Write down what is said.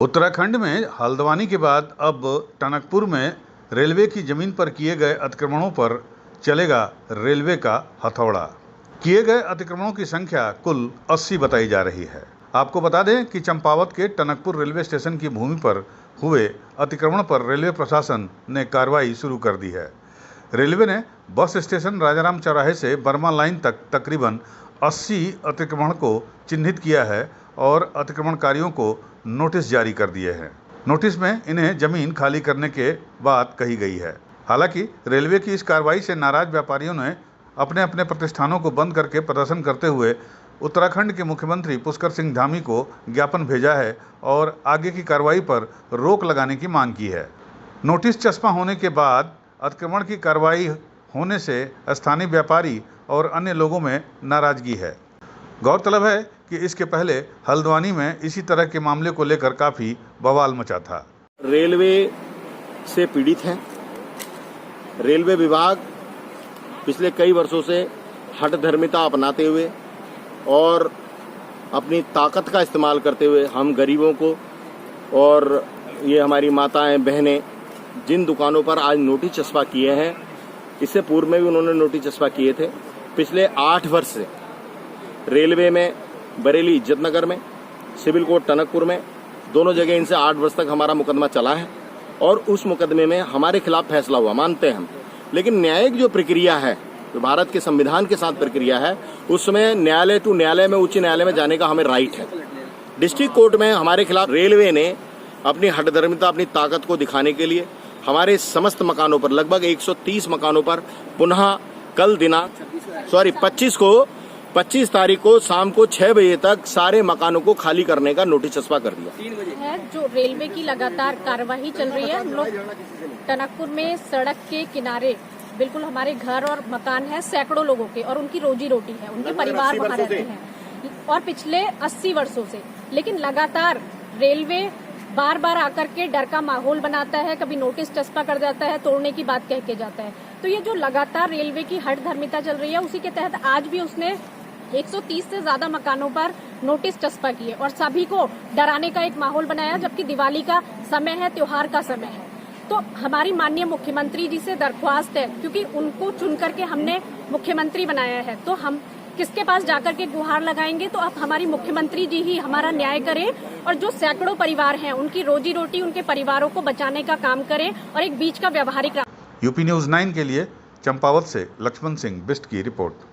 उत्तराखंड में हल्द्वानी के बाद अब टनकपुर में रेलवे की जमीन पर किए गए अतिक्रमणों पर चलेगा रेलवे का हथौड़ा। किए गए अतिक्रमणों की संख्या कुल 80 बताई जा रही है। आपको बता दें कि चंपावत के टनकपुर रेलवे स्टेशन की भूमि पर हुए अतिक्रमण पर रेलवे प्रशासन ने कार्रवाई शुरू कर दी है। रेलवे ने बस स्टेशन राजाराम चौराहे से बर्मा लाइन तक तकरीबन 80 अतिक्रमण को चिन्हित किया है और अतिक्रमणकारियों को नोटिस जारी कर दिए हैं। नोटिस में इन्हें जमीन खाली करने के बात कही गई है। हालांकि रेलवे की इस कार्रवाई से नाराज व्यापारियों ने अपने अपने प्रतिष्ठानों को बंद करके प्रदर्शन करते हुए उत्तराखंड के मुख्यमंत्री पुष्कर सिंह धामी को ज्ञापन भेजा है और आगे की कार्रवाई पर रोक लगाने की मांग की है। नोटिस चस्पा होने के बाद अतिक्रमण की कार्रवाई होने से स्थानीय व्यापारी और अन्य लोगों में नाराजगी है। गौरतलब है कि इसके पहले हल्द्वानी में इसी तरह के मामले को लेकर काफी बवाल मचा था। रेलवे से पीड़ित हैं। रेलवे विभाग पिछले कई वर्षों से हठधर्मिता अपनाते हुए और अपनी ताकत का इस्तेमाल करते हुए हम गरीबों को और ये हमारी माताएं बहनें जिन दुकानों पर आज नोटिस चस्पा किए हैं, इससे पूर्व में भी उन्होंने नोटिस चस्पा किए थे। पिछले 8 वर्ष से रेलवे में बरेली इज्जतनगर में, सिविल कोर्ट टनकपुर में, दोनों जगह इनसे 8 वर्ष तक हमारा मुकदमा चला है और उस मुकदमे में हमारे खिलाफ फैसला हुआ, मानते हैं हम। लेकिन न्यायिक जो प्रक्रिया है, जो भारत के संविधान के साथ प्रक्रिया है, उसमें न्यायालय टू न्यायालय में, उच्च न्यायालय में जाने का हमें राइट है। डिस्ट्रिक्ट कोर्ट में हमारे खिलाफ रेलवे ने अपनी हठधर्मिता, अपनी ताकत को दिखाने के लिए हमारे समस्त मकानों पर, लगभग 130 मकानों पर पुनः कल 25 तारीख को शाम को 6 बजे तक सारे मकानों को खाली करने का नोटिस चस्पा कर दिया है। जो रेलवे की लगातार कार्यवाही चल रही है, हम लोग टनकपुर में सड़क के किनारे बिल्कुल हमारे घर और मकान है सैकड़ों लोगों के, और उनकी रोजी रोटी है, उनके परिवार वहाँ रहते हैं और पिछले 80 वर्षों से। लेकिन लगातार रेलवे बार बार आकर के डर का माहौल बनाता है, कभी नोटिस चस्पा कर जाता है, तोड़ने की बात कह के जाता है। तो ये जो लगातार रेलवे की हठधर्मिता चल रही है, उसी के तहत आज भी उसने 130 से ज्यादा मकानों पर नोटिस चस्पा किए और सभी को डराने का एक माहौल बनाया, जबकि दिवाली का समय है, त्योहार का समय है। तो हमारी माननीय मुख्यमंत्री जी से दरख्वास्त है, क्योंकि उनको चुन करके हमने मुख्यमंत्री बनाया है, तो हम किसके पास जाकर के गुहार लगाएंगे? तो अब हमारी मुख्यमंत्री जी ही हमारा न्याय करें और जो सैकड़ों परिवार हैं, उनकी रोजी रोटी, उनके परिवारों को बचाने का काम करें और एक बीच का व्यवहारिक। यूपी न्यूज़ 9 के लिए चंपावत से लक्ष्मण सिंह बिष्ट की रिपोर्ट।